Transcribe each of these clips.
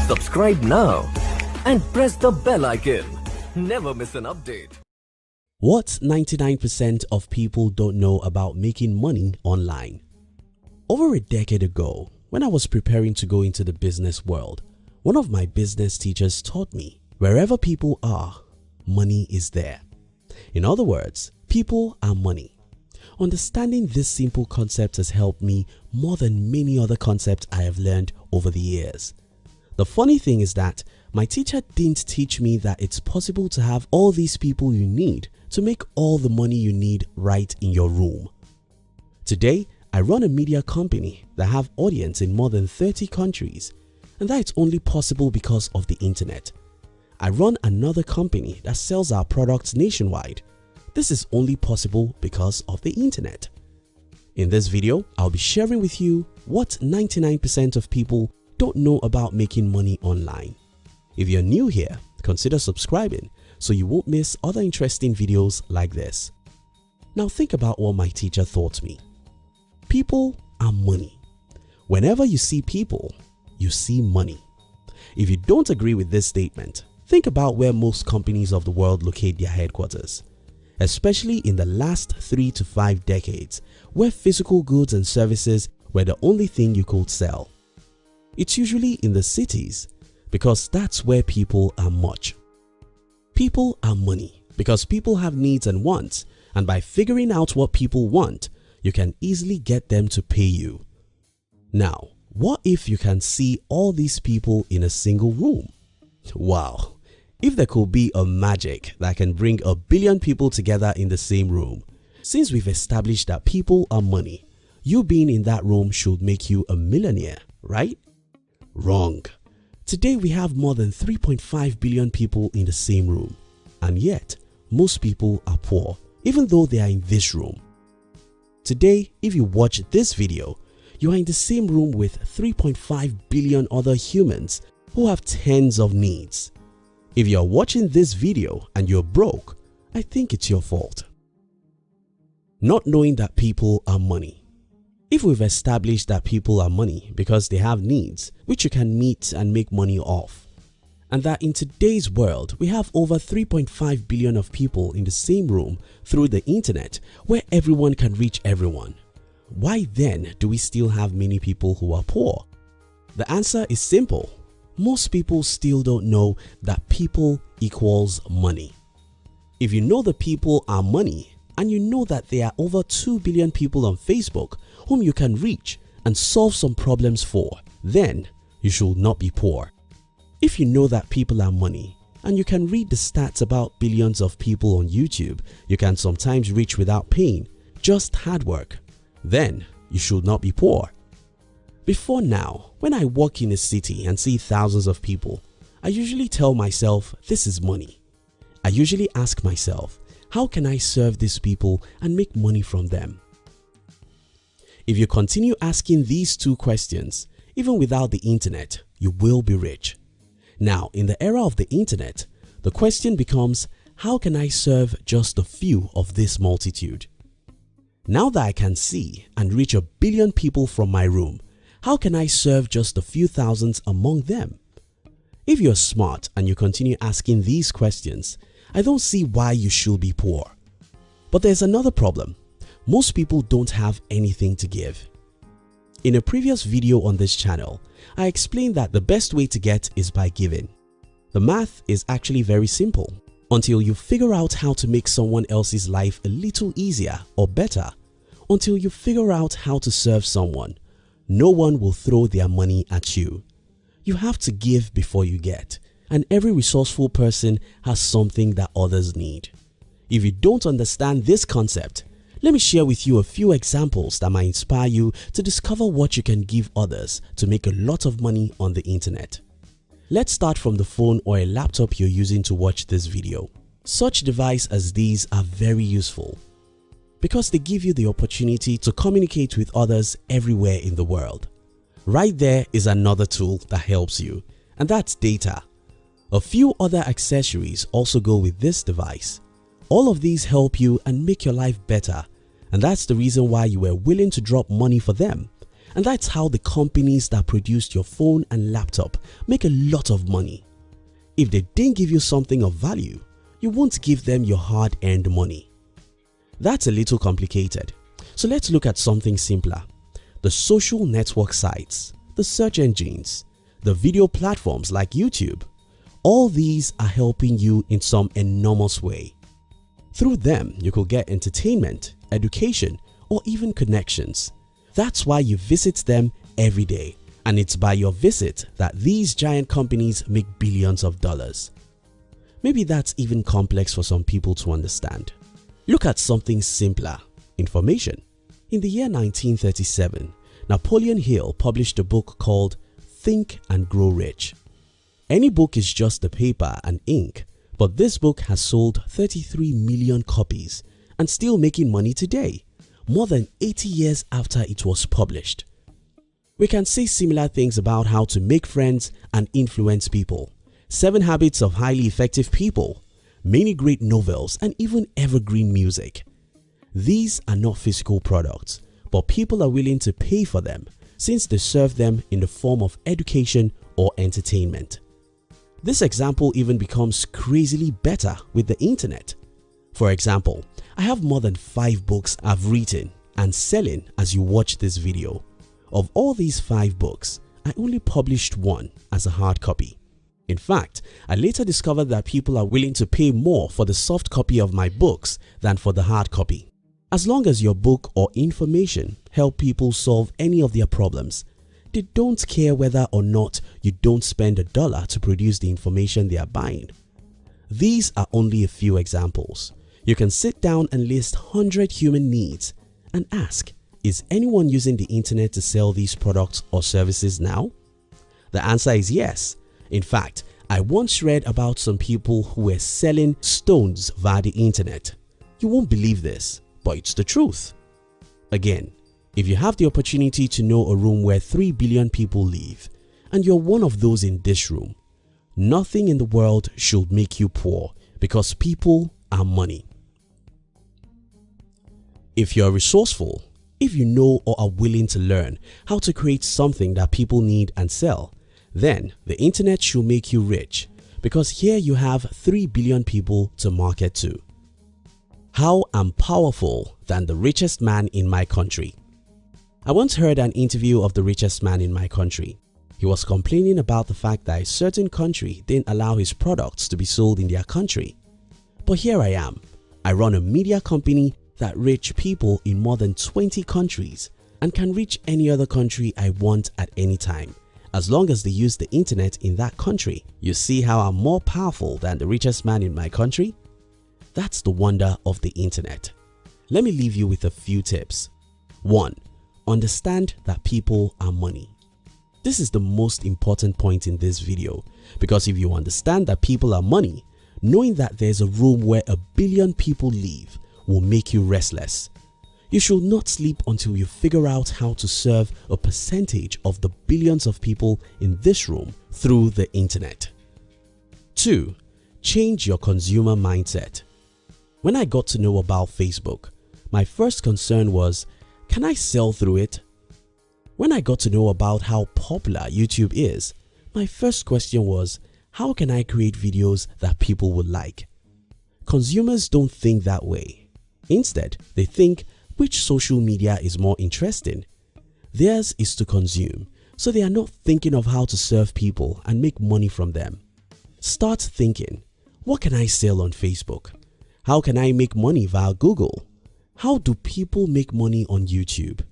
Subscribe now and press the bell icon. Never miss an update. What 99% of people don't know about making money online? Over a decade ago, when I was preparing to go into the business world, one of my business teachers taught me, wherever people are, money is there. In other words, people are money. Understanding this simple concept has helped me more than many other concepts I have learned over the years. The funny thing is that my teacher didn't teach me that it's possible to have all these people you need to make all the money you need right in your room. Today, I run a media company that have audience in more than 30 countries, and that it's only possible because of the internet. I run another company that sells our products nationwide. This is only possible because of the internet. In this video, I'll be sharing with you what 99% of people don't know about making money online. If you're new here, consider subscribing so you won't miss other interesting videos like this. Now think about what my teacher taught me. People are money. Whenever you see people, you see money. If you don't agree with this statement, think about where most companies of the world locate their headquarters, especially in the last 3 to 5 decades, where physical goods and services were the only thing you could sell. It's usually in the cities because that's where people are much. People are money because people have needs and wants, and by figuring out what people want, you can easily get them to pay you. Now, what if you can see all these people in a single room? Wow! If there could be a magic that can bring 1 billion people together in the same room. Since we've established that people are money, you being in that room should make you a millionaire, right? Wrong. Today we have more than 3.5 billion people in the same room, and yet most people are poor even though they are in this room. Today, if you watch this video, you are in the same room with 3.5 billion other humans who have tens of needs. If you are watching this video and you're broke, I think it's your fault. Not knowing that people are money. If we've established that people are money because they have needs which you can meet and make money off, and that in today's world we have over 3.5 billion of people in the same room through the internet where everyone can reach everyone, why then do we still have many people who are poor? The answer is simple. Most people still don't know that people equals money. If you know the people are money, and you know that there are over 2 billion people on Facebook whom you can reach and solve some problems for, then you should not be poor. If you know that people are money and you can read the stats about billions of people on YouTube you can sometimes reach without pain, just hard work, then you should not be poor. Before now, when I walk in a city and see thousands of people, I usually tell myself this is money. I usually ask myself, how can I serve these people and make money from them? If you continue asking these two questions, even without the internet, you will be rich. Now, in the era of the internet, the question becomes, how can I serve just a few of this multitude? Now that I can see and reach 1 billion people from my room, how can I serve just a few thousands among them? If you're smart and you continue asking these questions, I don't see why you should be poor. But there's another problem. Most people don't have anything to give. In a previous video on this channel, I explained that the best way to get is by giving. The math is actually very simple. Until you figure out how to make someone else's life a little easier or better, until you figure out how to serve someone, no one will throw their money at you. You have to give before you get. And every resourceful person has something that others need. If you don't understand this concept, let me share with you a few examples that might inspire you to discover what you can give others to make a lot of money on the internet. Let's start from the phone or a laptop you're using to watch this video. Such devices as these are very useful because they give you the opportunity to communicate with others everywhere in the world. Right there is another tool that helps you, and that's data. A few other accessories also go with this device. All of these help you and make your life better, and that's the reason why you were willing to drop money for them And that's how the companies that produced your phone and laptop make a lot of money. If they didn't give you something of value, you won't give them your hard-earned money. That's a little complicated, so let's look at something simpler. The social network sites, the search engines, the video platforms like YouTube, all these are helping you in some enormous way. Through them, you could get entertainment, education, or even connections. That's why you visit them every day, and it's by your visit that these giant companies make billions of dollars. Maybe that's even complex for some people to understand. Look at something simpler: information. In the year 1937, Napoleon Hill published a book called Think and Grow Rich. Any book is just the paper and ink, but this book has sold 33 million copies and still making money today, more than 80 years after it was published. We can say similar things about how to make friends and influence people, 7 Habits of Highly Effective People, many great novels, and even evergreen music. These are not physical products, but people are willing to pay for them since they serve them in the form of education or entertainment. This example even becomes crazily better with the internet. For example, I have more than 5 books I've written and selling as you watch this video. Of all these 5 books, I only published one as a hard copy. In fact, I later discovered that people are willing to pay more for the soft copy of my books than for the hard copy. As long as your book or information help people solve any of their problems, they don't care whether or not you don't spend $1 to produce the information they are buying. These are only a few examples. You can sit down and list 100 human needs and ask, is anyone using the internet to sell these products or services now? The answer is yes. In fact, I once read about some people who were selling stones via the internet. You won't believe this, but it's the truth. Again, if you have the opportunity to know a room where 3 billion people live and you're one of those in this room, nothing in the world should make you poor because people are money. If you're resourceful, if you know or are willing to learn how to create something that people need and sell, then the internet should make you rich because here you have 3 billion people to market to. How I'm powerful than the richest man in my country. I once heard an interview of the richest man in my country. He was complaining about the fact that a certain country didn't allow his products to be sold in their country. But here I am. I run a media company that reach people in more than 20 countries and can reach any other country I want at any time, as long as they use the internet in that country. You see how I'm more powerful than the richest man in my country? That's the wonder of the internet. Let me leave you with a few tips. 1. Understand that people are money. This is the most important point in this video because if you understand that people are money, knowing that there's a room where 1 billion people live will make you restless. You should not sleep until you figure out how to serve a percentage of the billions of people in this room through the internet. 2. Change your consumer mindset. When I got to know about Facebook, my first concern was, can I sell through it? When I got to know about how popular YouTube is, my first question was, how can I create videos that people would like? Consumers don't think that way. Instead, they think, which social media is more interesting? Theirs is to consume, so they are not thinking of how to serve people and make money from them. Start thinking, what can I sell on Facebook? How can I make money via Google? How do people make money on YouTube?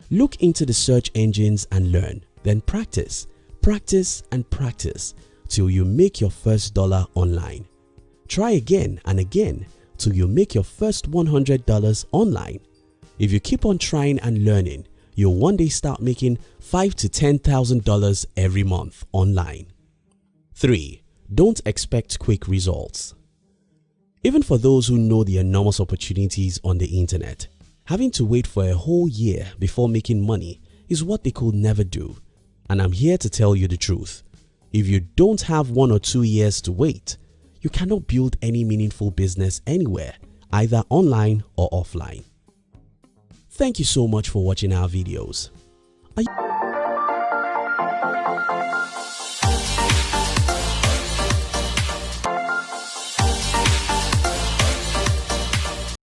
Look into the search engines and learn, then practice, practice and practice till you make your first dollar online. Try again and again till you make your first $100 online. If you keep on trying and learning, you'll one day start making $5,000 to $10,000 every month online. 3. Don't expect quick results. Even for those who know the enormous opportunities on the internet, having to wait for a whole year before making money is what they could never do. And I'm here to tell you the truth. If you don't have 1 or 2 years to wait, you cannot build any meaningful business anywhere, either online or offline. Thank you so much for watching our videos. Are you